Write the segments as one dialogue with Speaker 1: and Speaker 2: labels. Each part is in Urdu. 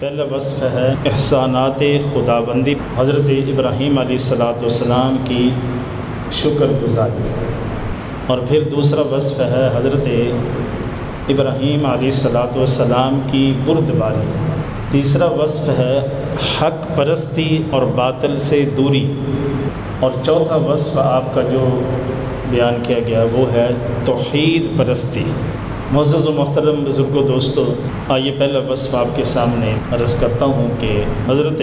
Speaker 1: پہلا وصف ہے احسانات خداوندی، حضرت ابراہیم علیہ السلام کی شکر گزاری، اور پھر دوسرا وصف ہے حضرت ابراہیم علیہ السلام کی بردباری، تیسرا وصف ہے حق پرستی اور باطل سے دوری، اور چوتھا وصف آپ کا جو بیان کیا گیا وہ ہے توحید پرستی۔ معزز و محترم بزرگوں دوستو، آئیے پہلا وصف آپ کے سامنے عرض کرتا ہوں کہ حضرت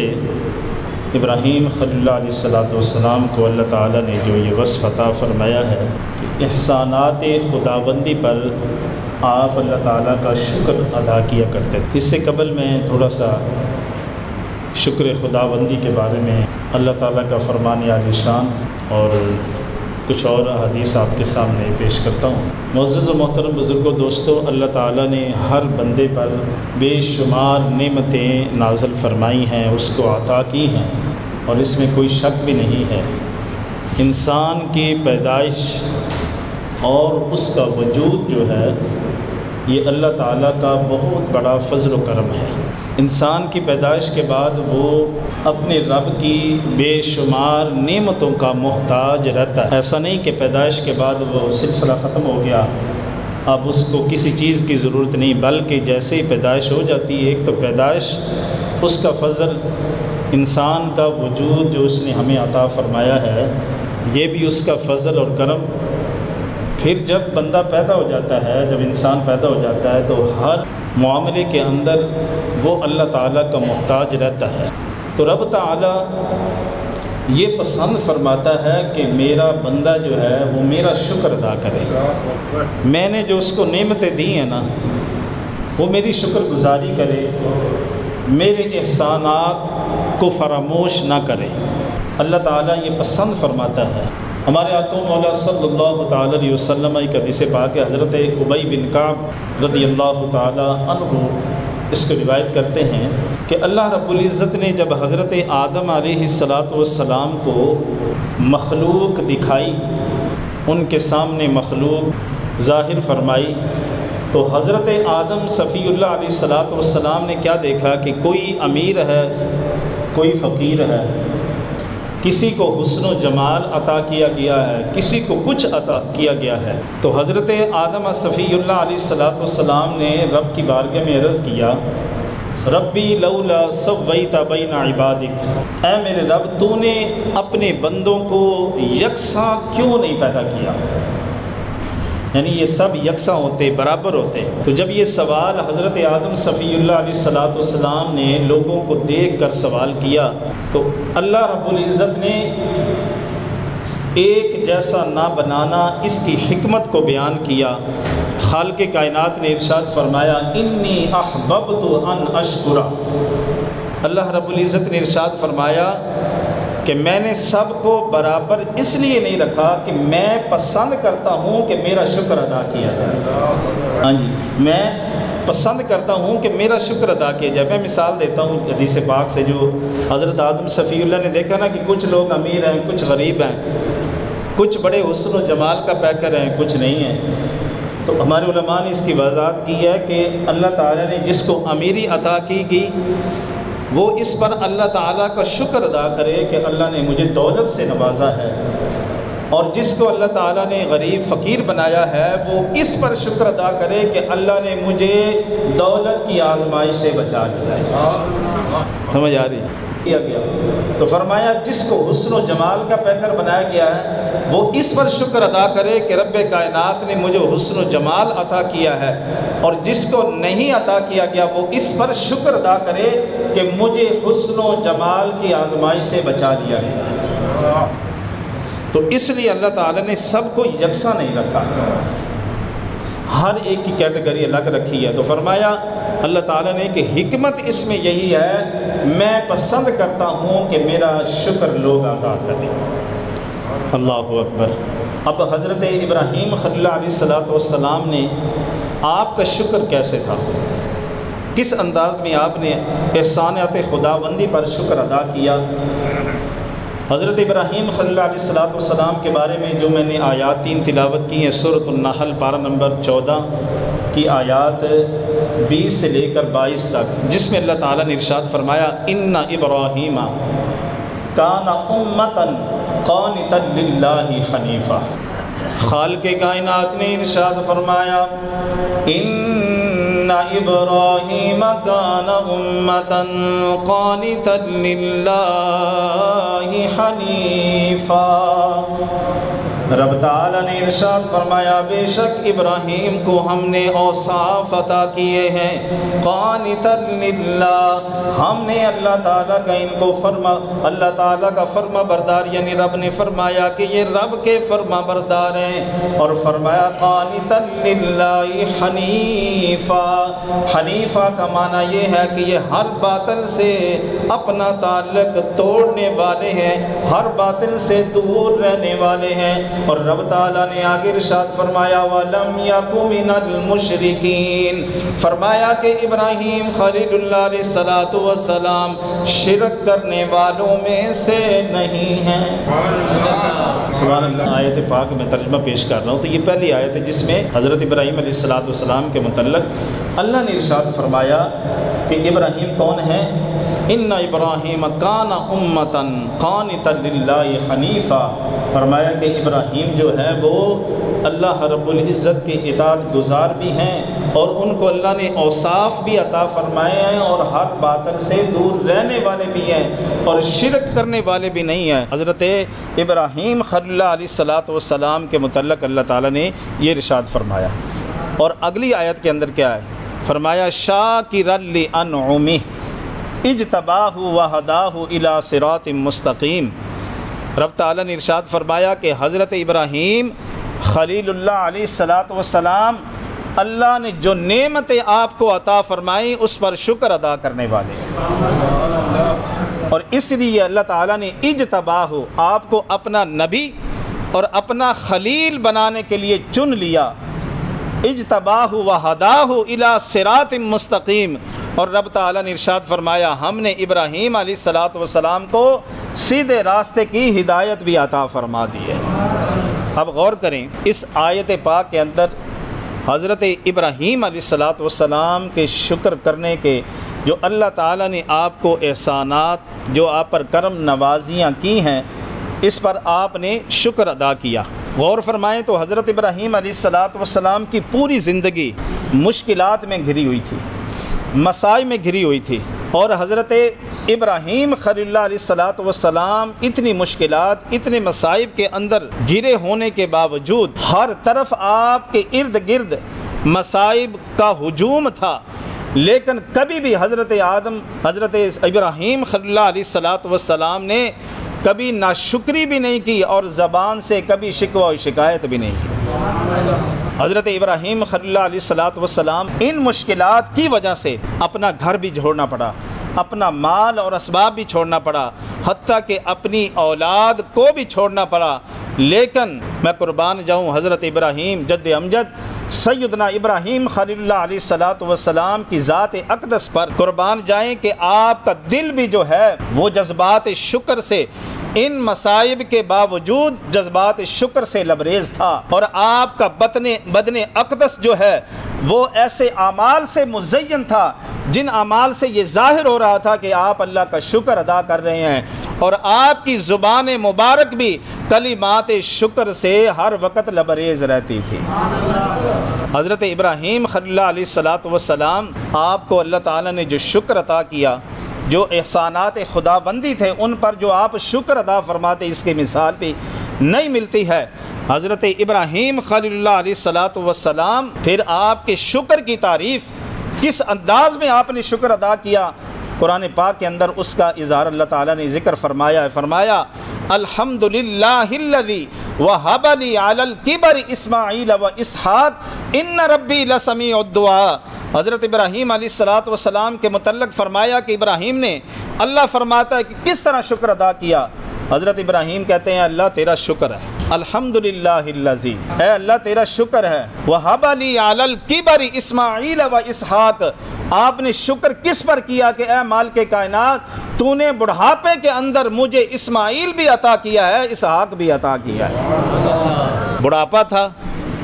Speaker 1: ابراہیم خلیل اللہ علیہ السلام کو اللہ تعالیٰ نے جو یہ وصف عطا فرمایا ہے کہ احسانات خداوندی پر آپ اللہ تعالیٰ کا شکر ادا کیا کرتے تھے۔ اس سے قبل میں تھوڑا سا شکر خداوندی کے بارے میں اللہ تعالیٰ کا فرمان عالی شان اور کچھ اور حدیث آپ کے سامنے پیش کرتا ہوں۔ معزز و محترم بزرگوں دوستو، اللہ تعالیٰ نے ہر بندے پر بے شمار نعمتیں نازل فرمائی ہیں، اس کو عطا کی ہیں، اور اس میں کوئی شک بھی نہیں ہے۔ انسان کی پیدائش اور اس کا وجود جو ہے یہ اللہ تعالیٰ کا بہت بڑا فضل و کرم ہے۔ انسان کی پیدائش کے بعد وہ اپنے رب کی بے شمار نعمتوں کا محتاج رہتا ہے۔ ایسا نہیں کہ پیدائش کے بعد وہ سلسلہ ختم ہو گیا، اب اس کو کسی چیز کی ضرورت نہیں، بلکہ جیسے ہی پیدائش ہو جاتی ہے، ایک تو پیدائش اس کا فضل، انسان کا وجود جو اس نے ہمیں عطا فرمایا ہے یہ بھی اس کا فضل اور کرم۔ پھر جب بندہ پیدا ہو جاتا ہے، جب انسان پیدا ہو جاتا ہے تو ہر معاملے کے اندر وہ اللہ تعالیٰ کا محتاج رہتا ہے۔ تو رب تعالیٰ یہ پسند فرماتا ہے کہ میرا بندہ جو ہے وہ میرا شکر ادا کرے، میں نے جو اس کو نعمتیں دی ہیں نا وہ میری شکر گزاری کرے، میرے احسانات کو فراموش نہ کرے۔ اللہ تعالیٰ یہ پسند فرماتا ہے۔ ہمارے آقا مولا صلی اللہ تعالیٰ علیہ وسلم ایک حدیث پاک ہے، حضرت ابی بن کعب رضی اللہ تعالیٰ عنہ اس کو روایت کرتے ہیں کہ اللہ رب العزت نے جب حضرت آدم علیہ السلام کو مخلوق دکھائی، ان کے سامنے مخلوق ظاہر فرمائی، تو حضرت آدم صفی اللہ علیہ السلام نے کیا دیکھا کہ کوئی امیر ہے، کوئی فقیر ہے، کسی کو حسن و جمال عطا کیا گیا ہے، کسی کو کچھ عطا کیا گیا ہے۔ تو حضرت آدم صفی اللہ علیہ السلام نے رب کی بارگاہ میں عرض کیا، ربی لولا سویت بین عبادک، اے میرے رب تو نے اپنے بندوں کو یکساں کیوں نہیں پیدا کیا، یعنی یہ سب یکساں ہوتے، برابر ہوتے۔ تو جب یہ سوال حضرت آدم صفی اللہ علیہ السلام نے لوگوں کو دیکھ کر سوال کیا تو اللہ رب العزت نے ایک جیسا نہ بنانا اس کی حکمت کو بیان کیا۔ خالق کائنات نے ارشاد فرمایا، انی احببت ان اشکر، اللہ رب العزت نے ارشاد فرمایا کہ میں نے سب کو برابر اس لیے نہیں رکھا کہ میں پسند کرتا ہوں کہ میرا شکر ادا کیا جائے۔ ہاں جی، میں پسند کرتا ہوں کہ میرا شکر ادا کیا جائے۔ میں مثال دیتا ہوں حدیث پاک سے، جو حضرت آدم صفی اللہ نے دیکھا نا کہ کچھ لوگ امیر ہیں، کچھ غریب ہیں، کچھ بڑے حسن و جمال کا پیکر ہیں، کچھ نہیں ہیں۔ تو ہمارے علماء نے اس کی وضاحت کی ہے کہ اللہ تعالیٰ نے جس کو امیری عطا کی گئی وہ اس پر اللہ تعالیٰ کا شکر ادا کرے کہ اللہ نے مجھے دولت سے نوازا ہے، اور جس کو اللہ تعالیٰ نے غریب فقیر بنایا ہے وہ اس پر شکر ادا کرے کہ اللہ نے مجھے دولت کی آزمائش سے بچا لیا ہے۔ سمجھ آ رہی کیا گیا؟ تو فرمایا جس کو حسن و جمال کا پیکر بنایا گیا ہے وہ اس پر شکر ادا کرے کہ رب کائنات نے مجھے حسن و جمال عطا کیا ہے، اور جس کو نہیں عطا کیا گیا وہ اس پر شکر ادا کرے کہ مجھے حسن و جمال کی آزمائش سے بچا لیا گیا۔ تو اس لیے اللہ تعالیٰ نے سب کو یکساں نہیں رکھا، ہر ایک کی کیٹیگری الگ رکھی ہے۔ تو فرمایا اللہ تعالیٰ نے کہ حکمت اس میں یہی ہے، میں پسند کرتا ہوں کہ میرا شکر لوگ ادا کریں۔ اللہ اکبر۔ اب حضرت ابراہیم خلیل اللہ علیہ السلام نے آپ کا شکر کیسے تھا، کس انداز میں آپ نے احسانات خداوندی پر شکر ادا کیا؟ حضرت ابراہیم خلیل اللہ علیہ السلام کے بارے میں جو میں نے آیات 3 تلاوت کی ہیں، سورۃ النحل پارہ نمبر 14 کی آیات 20 سے لے کر 22 تک، جس میں اللہ تعالیٰ نے ارشاد فرمایا ان ابراہیم کان امۃ قانتا للہ حنیفا۔ خالق کائنات نے ارشاد فرمایا ان ابراہیم کان امۃ قانتا للہ حنیفا۔ رب تعالیٰ نے ارشاد فرمایا بے شک ابراہیم کو ہم نے اوصاف عطا کیے ہیں قانتا للہ، ہم نے اللہ تعالیٰ کا ان کو اللہ تعالیٰ کا فرما بردار، یعنی رب نے فرمایا کہ یہ رب کے فرما بردار ہیں، اور فرمایا قانتا للہ حنیفا۔ حنیفہ کا معنی یہ ہے کہ یہ ہر باطل سے اپنا تعلق توڑنے والے ہیں، ہر باطل سے دور رہنے والے ہیں۔ اور رب تعالیٰ نے آگے ارشاد فرمایا وَلَمْ يَكُ مِنَ الْمُشْرِكِينَ، فرمایا کہ ابراہیم خلیل اللہ علیہ السلام شرک کرنے والوں میں سے نہیں ہیں۔ سبحان اللہ۔ آیت پاک میں ترجمہ پیش کر رہا ہوں، تو یہ پہلی آیت ہے جس میں حضرت ابراہیم علیہ السلام کے متعلق اللہ نے ارشاد فرمایا کہ ابراہیم کون ہے؟ ان ابراہیم کان امۃ قانتا للہ حنیفا۔ فرمایا کہ ابراہیم جو ہے وہ اللہ رب العزت کے اطاعت گزار بھی ہیں، اور ان کو اللہ نے اوصاف بھی عطا فرمائے ہیں، اور ہر باطل سے دور رہنے والے بھی ہیں، اور شرک کرنے والے بھی نہیں ہیں۔ حضرت ابراہیم خلیل اللہ علیہ السلام کے متعلق اللہ تعالیٰ نے یہ ارشاد فرمایا۔ اور اگلی آیت کے اندر کیا ہے؟ فرمایا شاکرا لانعمہ اجتباہ وہداہ الی صراط مستقیم۔ رب تعالیٰ نے ارشاد فرمایا کہ حضرت ابراہیم خلیل اللہ علیہ السلام اللہ نے جو نعمتیں آپ کو عطا فرمائیں اس پر شکر ادا کرنے والے ہیں، اور اس لیے اللہ تعالیٰ نے اجتباہ آپ کو اپنا نبی اور اپنا خلیل بنانے کے لیے چن لیا۔ اجتباہ وہداہ الی صراط مستقیم، اور رب تعالیٰ نے ارشاد فرمایا ہم نے ابراہیم علیہ السلام کو سیدھے راستے کی ہدایت بھی عطا فرما دی ہے۔ اب غور کریں اس آیت پاک کے اندر حضرت ابراہیم علیہ السلام کے شکر کرنے کے جو اللہ تعالیٰ نے آپ کو احسانات، جو آپ پر کرم نوازیاں کی ہیں، اس پر آپ نے شکر ادا کیا۔ غور فرمائیں تو حضرت ابراہیم علیہ السلام کی پوری زندگی مشکلات میں گھری ہوئی تھی، مسائل میں گھری ہوئی تھی، اور حضرت ابراہیم خلیل اللہ علیہ السلام اتنی مشکلات، اتنے مصائب کے اندر گھرے ہونے کے باوجود ہر طرف آپ کے ارد گرد مصائب کا ہجوم تھا، لیکن کبھی بھی حضرت ابراہیم خلیل اللہ علیہ السلام نے کبھی ناشکری بھی نہیں کی، اور زبان سے کبھی شکوہ و شکایت بھی نہیں کی۔ حضرت ابراہیم خلیل اللہ علیہ السلام ان مشکلات کی وجہ سے اپنا گھر بھی چھوڑنا پڑا، اپنا مال اور اسباب بھی چھوڑنا پڑا، حتیٰ کہ اپنی اولاد کو بھی چھوڑنا پڑا، لیکن میں قربان جاؤں حضرت ابراہیم جد امجد سیدنا ابراہیم خلیل اللہ علیہ السلام کی ذات اقدس پر قربان جائیں کہ آپ کا دل بھی جو ہے وہ جذبات شکر سے، ان مصائب کے باوجود جذبات شکر سے لبریز تھا، اور آپ کا بدن اقدس جو ہے وہ ایسے اعمال سے مزین تھا جن اعمال سے یہ ظاہر ہو رہا تھا کہ آپ اللہ کا شکر ادا کر رہے ہیں، اور آپ کی زبان مبارک بھی کلمات شکر سے ہر وقت لبریز رہتی تھی۔ حضرت ابراہیم خلیل اللہ علیہ السلام آپ کو اللہ تعالیٰ نے جو شکر عطا کیا، جو احسانات خداوندی تھے ان پر جو آپ شکر ادا فرماتے، اس کی مثال بھی نہیں ملتی ہے۔ حضرت ابراہیم خلیل اللہ علیہ السلام پھر آپ کے شکر کی تعریف کس انداز میں آپ نے شکر ادا کیا، قرآن پاک کے اندر اس کا اظہار اللہ تعالیٰ نے ذکر فرمایا ہے۔ فرمایا الحمدللہ الذی وہب لی علی الکبر اسماعیل و اسحاق ان ربی لسمیع الدعاء۔ حضرت ابراہیم علیہ السلام کے متعلق فرمایا کہ ابراہیم نے، اللہ فرماتا ہے کہ کس طرح شکر ادا کیا۔ حضرت ابراہیم کہتے ہیں اللہ تیرا شکر ہے، الحمدللہ الذی، اے اللہ تیرا شکر ہے، وہب لی علی الکبر اسماعیل و اسحاق، آپ نے شکر کس پر کیا کہ اے مالک کائنات تو نے بڑھاپے کے اندر مجھے اسماعیل بھی عطا کیا ہے، اسحاق بھی عطا کیا ہے۔ بڑھاپا تھا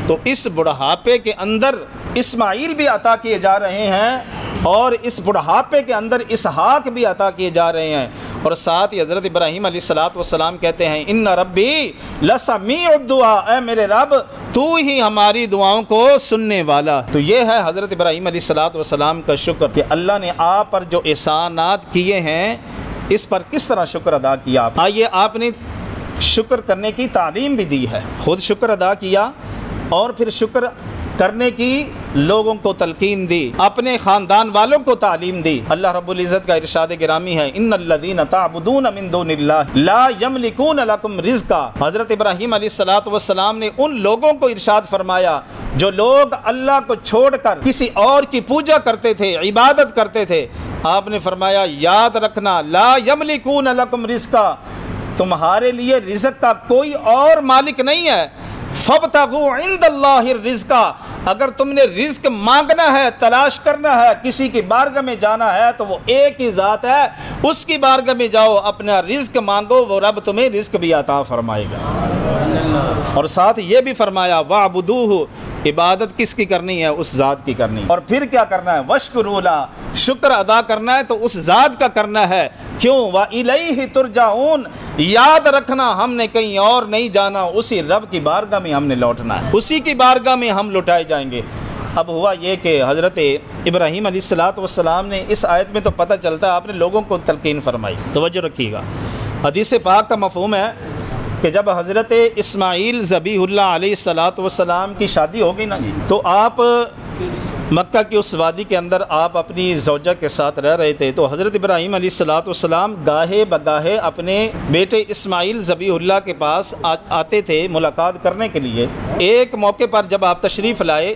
Speaker 1: تو اس بڑھاپے کے اندر اسماعیل بھی عطا کیے جا رہے ہیں اور اس بڑھاپے کے اندر اسحاق بھی عطا کیے جا رہے ہیں، اور ساتھ ہی حضرت ابراہیم علیہ السلام کہتے ہیں ان ربی لسمیع الدعاء، اے میرے رب تو ہی ہماری دعاؤں کو سننے والا۔ تو یہ ہے حضرت ابراہیم علیہ السلام کا شکر کہ اللہ نے آپ پر جو احسانات کیے ہیں اس پر کس طرح شکر ادا کیا۔ آئیے آپ نے شکر کرنے کی تعلیم بھی دی ہے، خود شکر ادا کیا اور پھر شکر کرنے کی لوگوں کو تلقین دی، اپنے خاندان والوں کو تعلیم دی۔ اللہ رب العزت کا ارشاد گرامی ہے ان الذین تعبدون من دون اللہ لا یملکون لکم رزقا۔ حضرت ابراہیم علیہ السلام نے ان لوگوں کو ارشاد فرمایا جو لوگ اللہ کو چھوڑ کر کسی اور کی پوجا کرتے تھے، عبادت کرتے تھے، آپ نے فرمایا یاد رکھنا لا یملکون لکم رزقا، تمہارے لیے رزق کا کوئی اور مالک نہیں ہے۔ فَابْتَغُوا عِنْدَ اللَّهِ الرِّزْقَ، اگر تم نے رزق مانگنا ہے، تلاش کرنا ہے، کسی کی بارگاہ میں جانا ہے تو وہ ایک ہی ذات ہے، اس کی بارگاہ میں جاؤ، اپنا رزق مانگو، وہ رب تمہیں رزق بھی عطا فرمائے گا۔ اور ساتھ یہ بھی فرمایا وَاعْبُدُوهُ، عبادت کس کی کرنی ہے؟ اس ذات کی کرنی ہے۔ اور پھر کیا کرنا ہے؟ وَاشْكُرُوا لَهُ، شکر ادا کرنا ہے تو اس ذات کا کرنا ہے۔ کیوں؟ وَإِلَيْهِ تُرْجَعُونَ، یاد رکھنا ہم نے کہیں اور نہیں جانا، اسی رب کی بارگاہ میں ہم نے لوٹنا ہے، اسی کی بارگاہ میں ہم لوٹائے جائیں گے۔ اب ہوا یہ کہ حضرت ابراہیم علیہ السلام نے اس آیت میں تو پتہ چلتا ہے آپ نے لوگوں کو تلقین فرمائی۔ توجہ رکھیے گا، حدیث پاک کا مفہوم ہے کہ جب حضرت اسماعیل ذبیح اللہ علیہ السلام کی شادی ہو گئی نا تو آپ مکہ کی اس وادی کے اندر آپ اپنی زوجہ کے ساتھ رہ رہے تھے، تو حضرت ابراہیم علیہ السلام گاہے بگاہے اپنے بیٹے اسماعیل ذبیح اللہ کے پاس آتے تھے ملاقات کرنے کے لیے۔ ایک موقع پر جب آپ تشریف لائے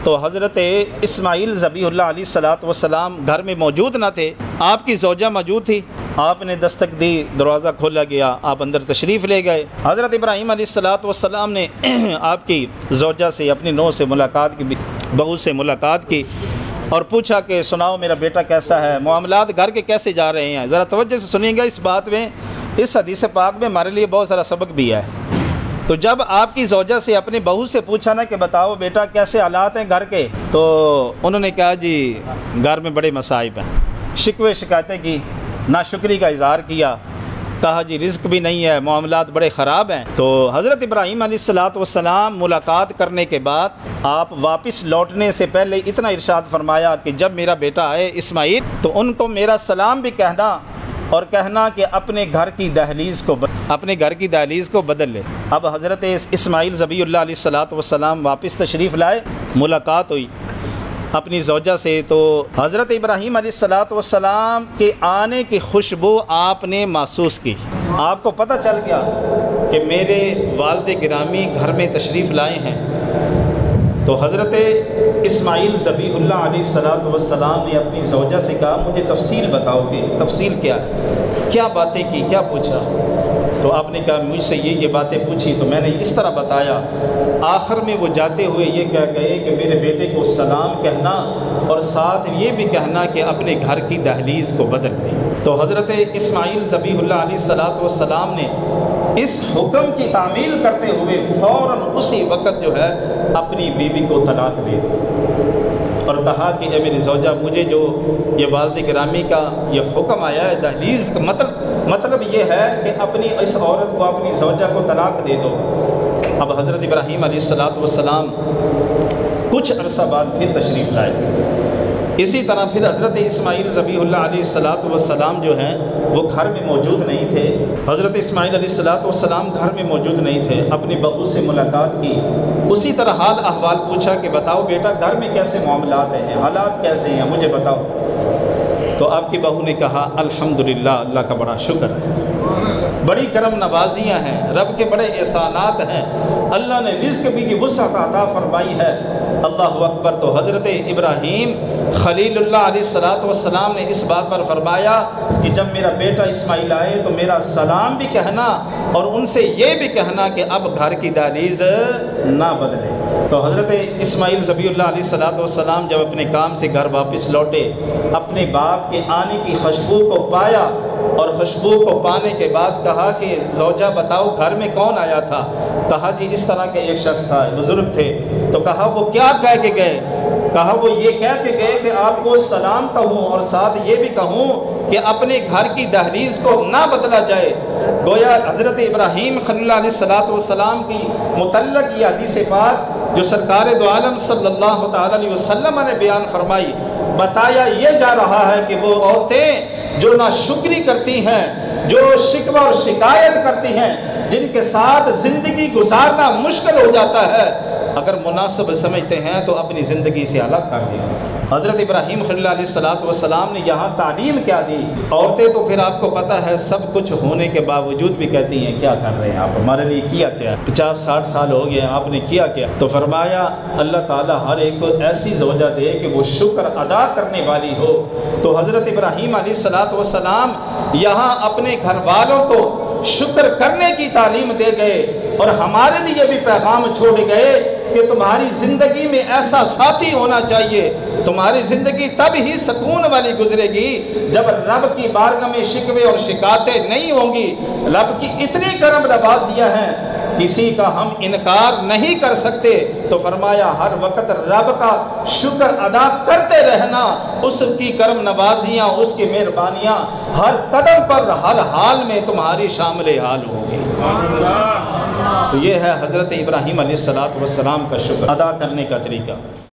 Speaker 1: تو حضرت اسماعیل ذبیح اللہ علیہ السلام گھر میں موجود نہ تھے، آپ کی زوجہ موجود تھی، آپ نے دستک دی، دروازہ کھولا گیا، آپ اندر تشریف لے گئے۔ حضرت ابراہیم علیہ السلام نے آپ کی زوجہ سے، اپنی نوح سے ملاقات کی، بہو سے ملاقات کی اور پوچھا کہ سناؤ میرا بیٹا کیسا ہے، معاملات گھر کے کیسے جا رہے ہیں۔ ذرا توجہ سے سنیے گا، اس بات میں، اس حدیث پاک میں ہمارے لیے بہت سارا سبق بھی ہے۔ تو جب آپ کی زوجہ سے اپنی بہو سے پوچھا نا کہ بتاؤ بیٹا کیسے حالات ہیں گھر کے، تو انہوں نے کہا جی گھر میں بڑے مصائب ہیں، شکوے شکایتیں کی، ناشکری کا اظہار کیا، کہا جی رزق بھی نہیں ہے، معاملات بڑے خراب ہیں۔ تو حضرت ابراہیم علیہ السلام ملاقات کرنے کے بعد آپ واپس لوٹنے سے پہلے اتنا ارشاد فرمایا کہ جب میرا بیٹا آئے اسماعیل تو ان کو میرا سلام بھی کہنا اور کہنا کہ اپنے گھر کی دہلیز کو بدل لے۔ اب حضرت اسماعیل ذبیح اللہ علیہ السلام واپس تشریف لائے، ملاقات ہوئی اپنی زوجہ سے، تو حضرت ابراہیم علیہ السلام کے آنے کی خوشبو آپ نے محسوس کی، آپ کو پتہ چل گیا کہ میرے والد گرامی گھر میں تشریف لائے ہیں۔ تو حضرت اسماعیل ذبیح اللہ علیہ السلام نے اپنی زوجہ سے کہا مجھے تفصیل بتاؤ کہ تفصیل کیا ہے، کیا باتیں کی، کیا پوچھا؟ تو آپ نے کہا مجھ سے یہ باتیں پوچھی تو میں نے اس طرح بتایا۔ آخر میں وہ جاتے ہوئے یہ کہہ گئے کہ میرے بیٹے کو سلام کہنا اور ساتھ یہ بھی کہنا کہ اپنے گھر کی دہلیز کو بدل دے۔ تو حضرت اسماعیل ذبیح اللہ علیہ السلام نے اس حکم کی تعمیل کرتے ہوئے فوراً اسی وقت جو ہے اپنی بیوی کو طلاق دے دی اور کہا کہ اے میری زوجہ مجھے جو یہ والد گرامی کا یہ حکم آیا ہے دہلیز کا مطلب یہ ہے کہ اپنی اس عورت کو، اپنی زوجہ کو طلاق دے دو۔ اب حضرت ابراہیم علیہ السلام کچھ عرصہ بعد پھر تشریف لائے۔ اسی طرح پھر حضرت اسماعیل ذبیح اللہ علیہ السلام جو ہیں وہ گھر میں موجود نہیں تھے۔ حضرت اسماعیل علیہ السلام گھر میں موجود نہیں تھے، اپنی بہو سے ملاقات کی، اسی طرح حال احوال پوچھا کہ بتاؤ بیٹا گھر میں کیسے معاملات ہیں، حالات کیسے ہیں، مجھے بتاؤ۔ تو آپ کی بہو نے کہا الحمدللہ، اللہ کا بڑا شکر ہے، بڑی کرم نوازیاں ہیں، رب کے بڑے احسانات ہیں، اللہ نے رزق بھی کی وسعت عطا فرمائی ہے، اللہ اکبر۔ تو حضرت ابراہیم خلیل اللہ علیہ السلام نے اس بات پر فرمایا کہ جب میرا بیٹا اسماعیل آئے تو میرا سلام بھی کہنا اور ان سے یہ بھی کہنا کہ اب گھر کی دہلیز نہ بدلے۔ تو حضرت اسماعیل ذبیح اللہ علیہ السلام جب اپنے کام سے گھر واپس لوٹے، اپنے باپ کے آنے کی خوشبو کو پایا، اور خوشبو کو پانے کے بعد کہا کہ زوجہ بتاؤ گھر میں کون آیا تھا؟ کہا جی اس طرح کے ایک شخص تھا، بزرگ تھے۔ تو کہا وہ کیا کہہ کے گئے؟ کہا وہ یہ کہہ کے گئے کہ آپ کو سلام کہوں اور ساتھ یہ بھی کہوں کہ اپنے گھر کی دہلیز کو نہ بدلا جائے۔ گویا حضرت ابراہیم خلیل اللہ علیہ السلام کی متعلق یہ حدیث پاک جو سرکار دو عالم صلی اللہ تعالی علیہ وسلم نے بیان فرمائی، بتایا یہ جا رہا ہے کہ وہ عورتیں جو ناشکری کرتی ہیں، جو شکوہ اور شکایت کرتی ہیں، جن کے ساتھ زندگی گزارنا مشکل ہو جاتا ہے، اگر مناسب سمجھتے ہیں تو اپنی زندگی سے الگ کر دیں۔ حضرت ابراہیم خلیل اللہ علیہ السلام نے یہاں تعلیم کیا دی؟ عورتیں تو پھر آپ کو پتہ ہے سب کچھ ہونے کے باوجود بھی کہتی ہیں کیا کر رہے ہیں آپ، ہمارے لیے کیا کیا، 50-60 سال ہو گئے آپ نے کیا کیا؟ تو فرمایا اللہ تعالیٰ ہر ایک کو ایسی زوجہ دے کہ وہ شکر ادا کرنے والی ہو۔ تو حضرت ابراہیم علیہ السلام یہاں اپنے گھر والوں کو شکر کرنے کی تعلیم دے گئے، اور ہمارے لیے بھی پیغام چھوڑ گئے کہ تمہاری زندگی میں ایسا ساتھی ہونا چاہیے، تمہاری زندگی تب ہی سکون والی گزرے گی جب رب کی بارگاہ میں شکوے اور شکایتیں نہیں ہوں گی۔ رب کی اتنی کرم نوازیاں ہیں، کسی کا ہم انکار نہیں کر سکتے۔ تو فرمایا ہر وقت رب کا شکر ادا کرتے رہنا، اس کی کرم نوازیاں، اس کی مہربانیاں ہر قدم پر ہر حال میں تمہاری شامل حال ہوں گی۔ تو یہ ہے حضرت ابراہیم علیہ السلام کا شکر ادا کرنے کا طریقہ۔